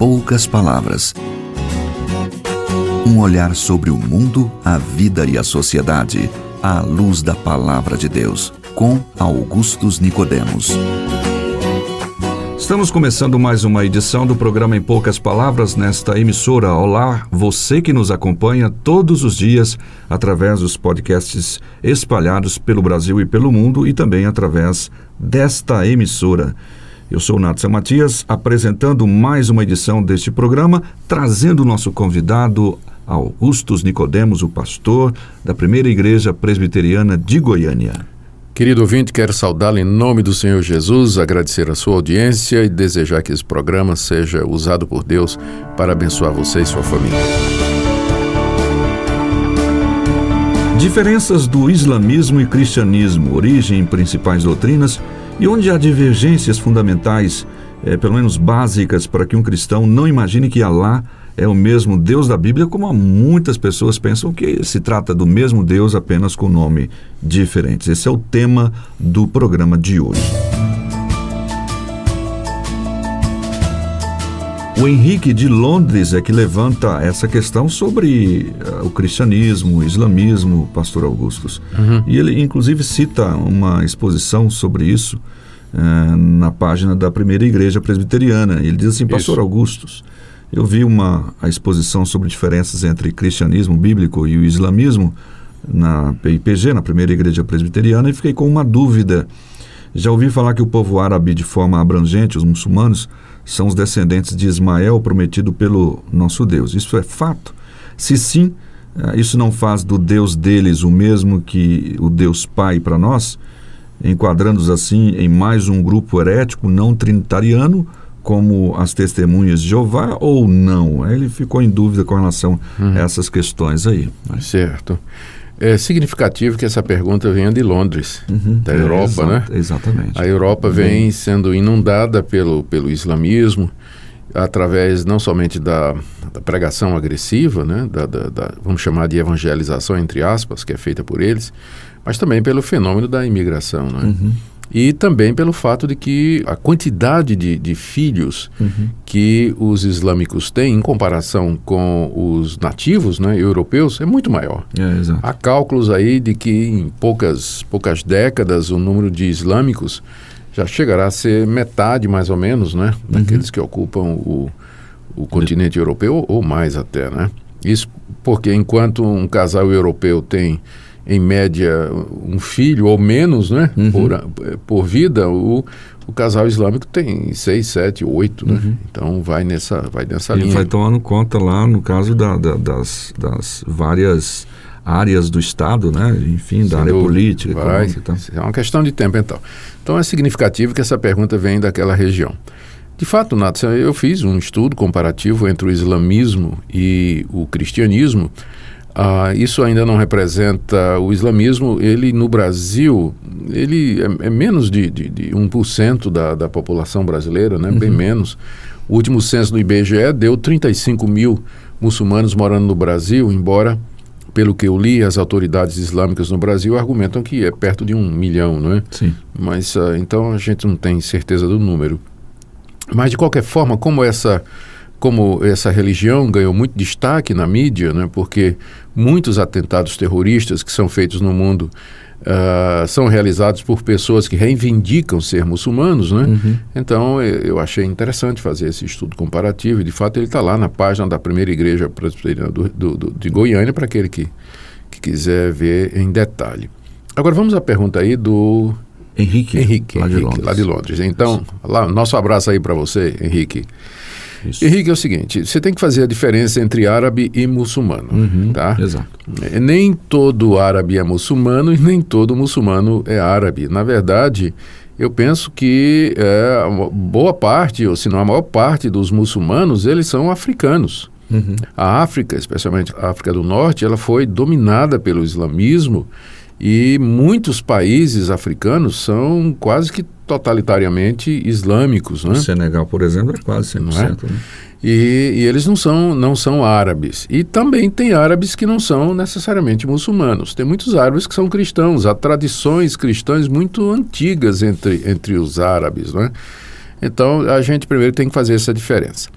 poucas palavras. Um olhar sobre o mundo, a vida e a sociedade, à luz da Palavra de Deus, com Augustus Nicodemos. Estamos começando mais uma edição do programa Em Poucas Palavras nesta emissora. Olá, você que nos acompanha todos os dias através dos podcasts espalhados pelo Brasil e pelo mundo e também através desta emissora. Eu sou o Natsa Matias, apresentando mais uma edição deste programa, trazendo o nosso convidado Augustus Nicodemos, o pastor da Primeira Igreja Presbiteriana de Goiânia. Querido ouvinte, quero saudá-lo em nome do Senhor Jesus, agradecer a sua audiência e desejar que esse programa seja usado por Deus para abençoar você e sua família. Diferenças do islamismo e cristianismo, origem e principais doutrinas, e onde há divergências fundamentais, pelo menos básicas, para que um cristão não imagine que Alá é o mesmo Deus da Bíblia, como muitas pessoas pensam que se trata do mesmo Deus, apenas com nome diferentes. Esse é o tema do programa de hoje. O Henrique de Londres é que levanta essa questão sobre o cristianismo, o islamismo, pastor Augustus. E ele, inclusive, cita uma exposição sobre isso na página da Primeira Igreja Presbiteriana. Ele diz assim, pastor Augustus, eu vi a exposição sobre diferenças entre cristianismo bíblico e o islamismo na PIPG, na Primeira Igreja Presbiteriana, e fiquei com uma dúvida. Já ouvi falar que o povo árabe, de forma abrangente, os muçulmanos, são os descendentes de Ismael prometido pelo nosso Deus. Isso é fato? Se sim, isso não faz do Deus deles o mesmo que o Deus Pai para nós, enquadrando-os assim em mais um grupo herético não trinitariano, como as testemunhas de Jeová, ou não? Ele ficou em dúvida com relação a essas questões aí. Certo. É significativo que essa pergunta venha de Londres, da Europa, né? Exatamente. A Europa vem sendo inundada pelo islamismo, através não somente da pregação agressiva, né? Vamos chamar de evangelização, entre aspas, que é feita por eles, mas também pelo fenômeno da imigração, né? E também pelo fato de que a quantidade de filhos que os islâmicos têm em comparação com os nativos, né, europeus é muito maior. Exato. Há cálculos aí de que em poucas décadas o número de islâmicos já chegará a ser metade mais ou menos, né, daqueles que ocupam o continente europeu ou mais até, né? Isso porque enquanto um casal europeu tem em média um filho ou menos, né, por vida, o casal islâmico tem 6, 7, 8, né? Então vai nessa linha. Ele vai tomando conta lá, no caso das várias áreas do Estado, né? Enfim, da área política. Então. É uma questão de tempo, então. Então é significativo que essa pergunta vem daquela região. De fato, Nathan, eu fiz um estudo comparativo entre o islamismo e o cristianismo. Isso ainda não representa o islamismo. Ele no Brasil, ele é menos de 1% da população brasileira, né? Bem menos. O último censo do IBGE deu 35 mil muçulmanos morando no Brasil, embora, pelo que eu li, as autoridades islâmicas no Brasil argumentam que é perto de 1 milhão, não é? Sim. Mas então a gente não tem certeza do número. Mas de qualquer forma, como essa religião ganhou muito destaque na mídia, né, porque muitos atentados terroristas que são feitos no mundo são realizados por pessoas que reivindicam ser muçulmanos, né? Então eu achei interessante fazer esse estudo comparativo e de fato ele está lá na página da Primeira Igreja Presbiteriana de Goiânia para aquele que quiser ver em detalhe. Agora vamos à pergunta aí do Henrique, lá de Londres. Então, nosso abraço aí para você, Henrique. Isso. Henrique, é o seguinte, você tem que fazer a diferença entre árabe e muçulmano, tá? Exato. Nem todo árabe é muçulmano e nem todo muçulmano é árabe. Na verdade, eu penso que boa parte, ou se não a maior parte dos muçulmanos, eles são africanos. A África, especialmente a África do Norte, ela foi dominada pelo islamismo e muitos países africanos são quase que totalitariamente islâmicos, né? O Senegal, por exemplo, é quase 100%. Não é? Né? E eles não são árabes. E também tem árabes que não são necessariamente muçulmanos. Tem muitos árabes que são cristãos. Há tradições cristãs muito antigas entre os árabes, né? Então, a gente primeiro tem que fazer essa diferença.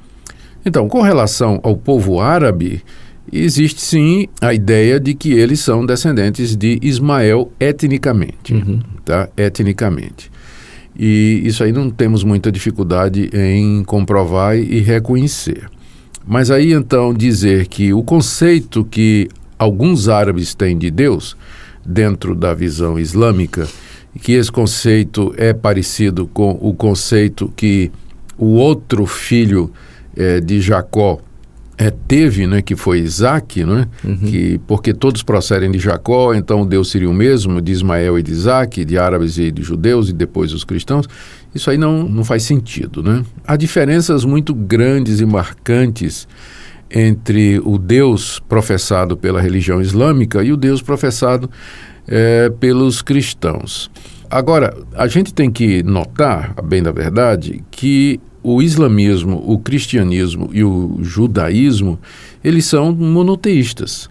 Então, com relação ao povo árabe, existe sim a ideia de que eles são descendentes de Ismael etnicamente, tá? Etnicamente. E isso aí não temos muita dificuldade em comprovar e reconhecer. Mas aí então dizer que o conceito que alguns árabes têm de Deus, dentro da visão islâmica, que esse conceito é parecido com o conceito que o outro filho de Jacó teve, né, que foi Isaac, né, porque todos procedem de Jacó, então Deus seria o mesmo, de Ismael e de Isaac, de árabes e de judeus, e depois os cristãos. Isso aí não faz sentido, né? Há diferenças muito grandes e marcantes entre o Deus professado pela religião islâmica e o Deus professado pelos cristãos. Agora, a gente tem que notar, a bem da verdade, que o islamismo, o cristianismo e o judaísmo, eles são monoteístas,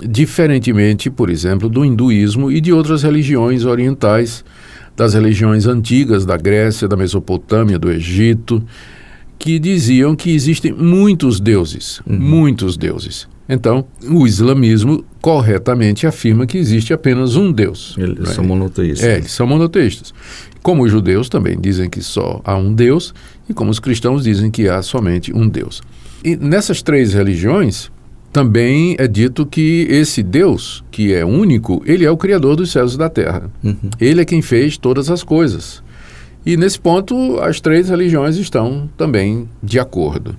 diferentemente, por exemplo, do hinduísmo e de outras religiões orientais, das religiões antigas da Grécia, da Mesopotâmia, do Egito, que diziam que existem muitos deuses, muitos deuses. Então, o islamismo corretamente afirma que existe apenas um Deus. Eles são monoteístas. Eles são monoteístas. Como os judeus também dizem que só há um Deus, e como os cristãos dizem que há somente um Deus. E nessas três religiões, também é dito que esse Deus, que é único, ele é o Criador dos céus e da terra. Ele é quem fez todas as coisas. E nesse ponto, as três religiões estão também de acordo.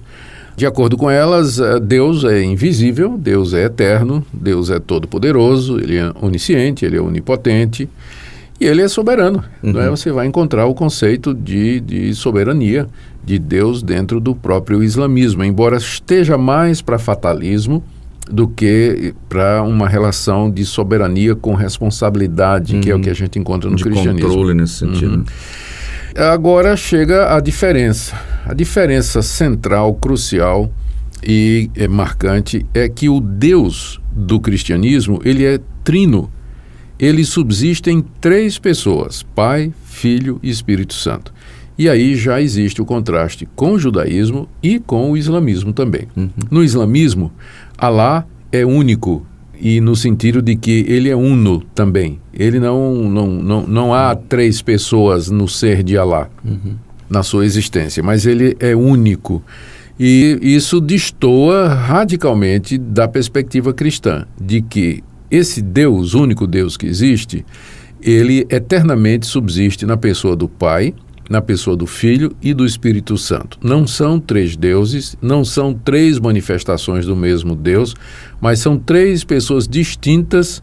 De acordo com elas, Deus é invisível, Deus é eterno, Deus é todo-poderoso, Ele é onisciente, Ele é onipotente e Ele é soberano. Né? Você vai encontrar o conceito de soberania de Deus dentro do próprio islamismo, embora esteja mais para fatalismo do que para uma relação de soberania com responsabilidade, que é o que a gente encontra no cristianismo. De controle nesse sentido. Agora chega a diferença central, crucial e marcante é que o Deus do cristianismo, ele é trino. Ele subsiste em três pessoas, Pai, Filho e Espírito Santo. E aí já existe o contraste com o judaísmo e com o islamismo também. No islamismo, Alá é único, e no sentido de que ele é uno também. Ele não há três pessoas no ser de Alá, na sua existência, mas ele é único. E isso destoa radicalmente da perspectiva cristã, de que esse Deus, único Deus que existe, ele eternamente subsiste na pessoa do Pai, na pessoa do Filho e do Espírito Santo. Não são três deuses, não são três manifestações do mesmo Deus, mas são três pessoas distintas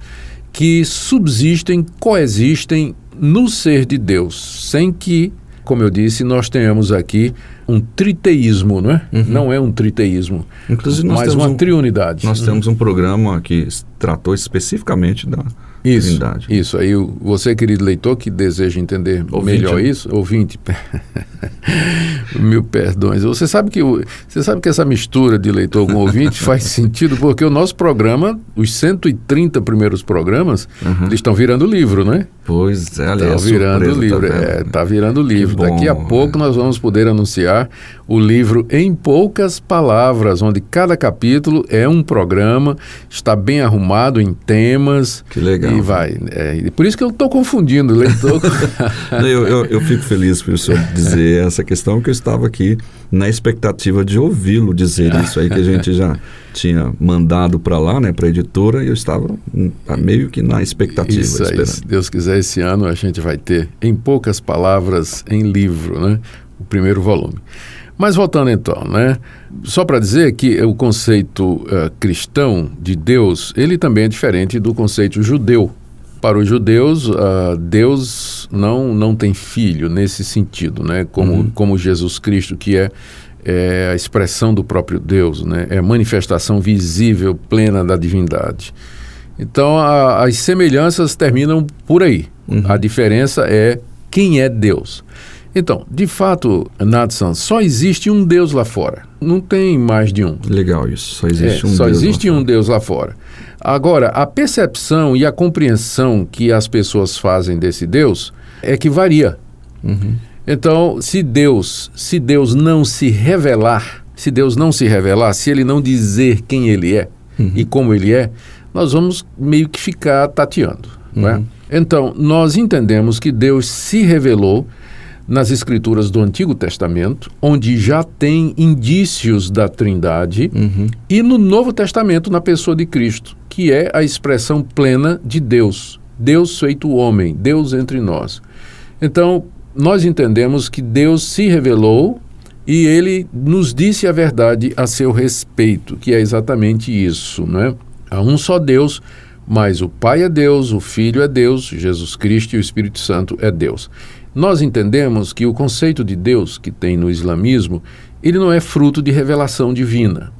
que subsistem, coexistem no ser de Deus, sem que, como eu disse, nós tenhamos aqui um triteísmo, não é? Não é um triteísmo, Inclusive, mas uma triunidade. Nós temos um programa que tratou especificamente da Trindade. Isso. Aí você, querido leitor, que deseja entender melhor isso, ouvinte, mil perdões. Você sabe que essa mistura de leitor com ouvinte faz sentido, porque o nosso programa, os 130 primeiros programas, eles estão virando livro, né? Pois é, aliás, está virando livro. Está virando livro. Daqui a pouco nós vamos poder anunciar o livro Em Poucas Palavras, onde cada capítulo é um programa, está bem arrumado em temas. Que legal. E vai. Por isso que eu estou confundindo o leitor. eu fico feliz por o senhor dizer essa questão, porque eu estava aqui na expectativa de ouvi-lo dizer isso aí, que a gente já tinha mandado para lá, né, para a editora, e eu estava meio que na expectativa. Isso aí, se Deus quiser, esse ano a gente vai ter Em Poucas Palavras em livro, né, o primeiro volume. Mas voltando então, né, só para dizer que o conceito cristão de Deus, ele também é diferente do conceito judeu. Para os judeus, Deus não tem filho nesse sentido, né, como Jesus Cristo, que é a expressão do próprio Deus, né, é a manifestação visível, plena da divindade. Então, as semelhanças terminam por aí. A diferença é quem é Deus. Então, de fato, Natsan, só existe um Deus lá fora. Não tem mais de um. Legal isso. Só existe um Deus. Só existe um Deus lá fora. Agora, a percepção e a compreensão que as pessoas fazem desse Deus é que varia. Então, se Deus não se revelar, se Deus não se revelar, se ele não dizer quem ele é e como ele é, nós vamos meio que ficar tateando. Não é? Então, nós entendemos que Deus se revelou nas escrituras do Antigo Testamento, onde já tem indícios da Trindade, e no Novo Testamento, na pessoa de Cristo, que é a expressão plena de Deus. Deus feito homem, Deus entre nós. Então, nós entendemos que Deus se revelou e ele nos disse a verdade a seu respeito, que é exatamente isso, né? Há um só Deus, mas o Pai é Deus, o Filho é Deus, Jesus Cristo e o Espírito Santo é Deus. Nós entendemos que o conceito de Deus que tem no islamismo, ele não é fruto de revelação divina,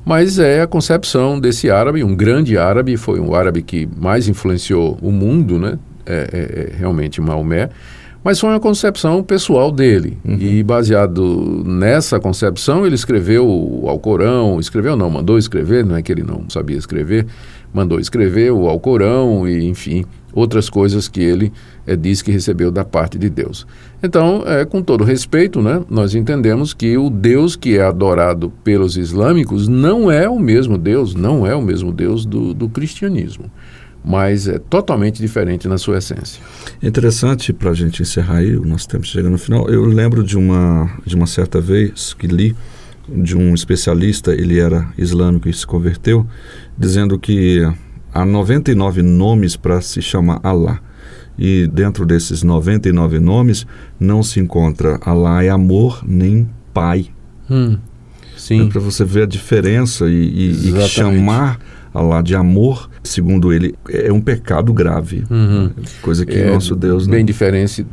mas é a concepção desse árabe, um grande árabe, foi um árabe que mais influenciou o mundo, né? Realmente Maomé, mas foi uma concepção pessoal dele. E baseado nessa concepção, ele escreveu o Alcorão, mandou escrever, não é que ele não sabia escrever, mandou escrever o Alcorão e, enfim, outras coisas que ele diz que recebeu da parte de Deus. Então, com todo respeito, né, nós entendemos que o Deus que é adorado pelos islâmicos não é o mesmo Deus, do cristianismo, mas é totalmente diferente na sua essência. Interessante, para a gente encerrar aí, o nosso tempo chega no final, eu lembro de uma certa vez que li de um especialista, ele era islâmico e se converteu, dizendo que há 99 nomes para se chamar Allah. E dentro desses 99 nomes não se encontra Allah é amor nem pai. Sim. Para você ver a diferença e chamar Allah de amor, segundo ele, é um pecado grave. Coisa que nosso Deus não... Bem diferente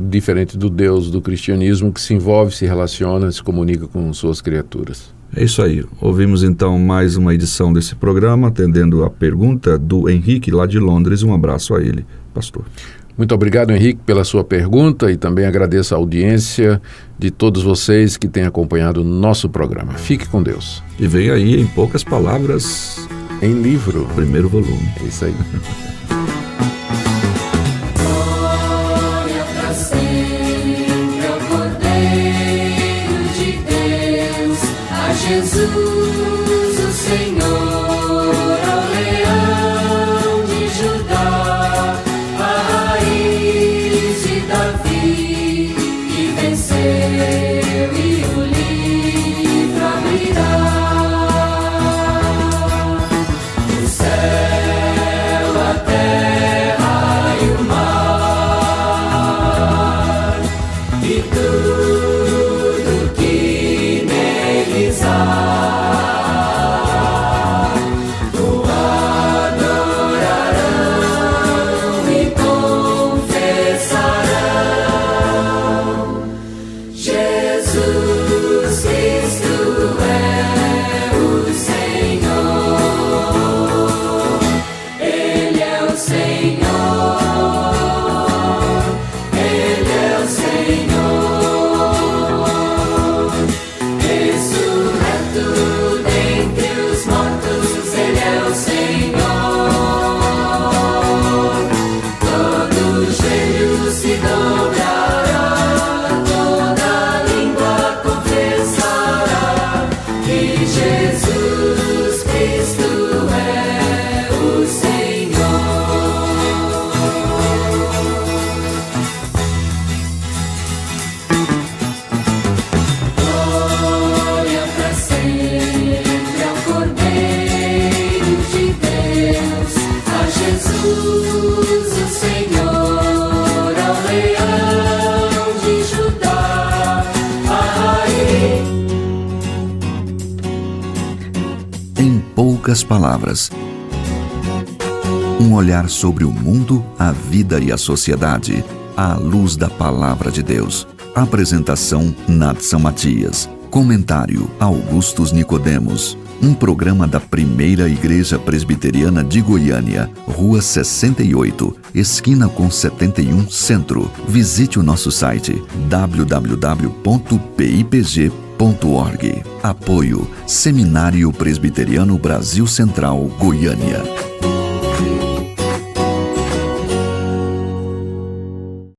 do Deus do cristianismo, que se envolve, se relaciona, se comunica com suas criaturas. É isso aí. Ouvimos então mais uma edição desse programa, atendendo a pergunta do Henrique, lá de Londres. Um abraço a ele, pastor. Muito obrigado, Henrique, pela sua pergunta e também agradeço a audiência de todos vocês que têm acompanhado o nosso programa. Fique com Deus. E vem aí, em poucas palavras, em livro. Primeiro volume. É isso aí. Glória pra sempre ao Cordeiro de Deus, a Jesus o Senhor, ao Leão de Judá, a raiz de Davi, que venceu e o livro abrirá. Poucas palavras. Um olhar sobre o mundo, a vida e a sociedade, à luz da Palavra de Deus. Apresentação Nadson Matias. Comentário Augustus Nicodemos. Um programa da Primeira Igreja Presbiteriana de Goiânia, Rua 68, esquina com 71, Centro. Visite o nosso site www.pipg.org. Apoio Seminário Presbiteriano Brasil Central, Goiânia.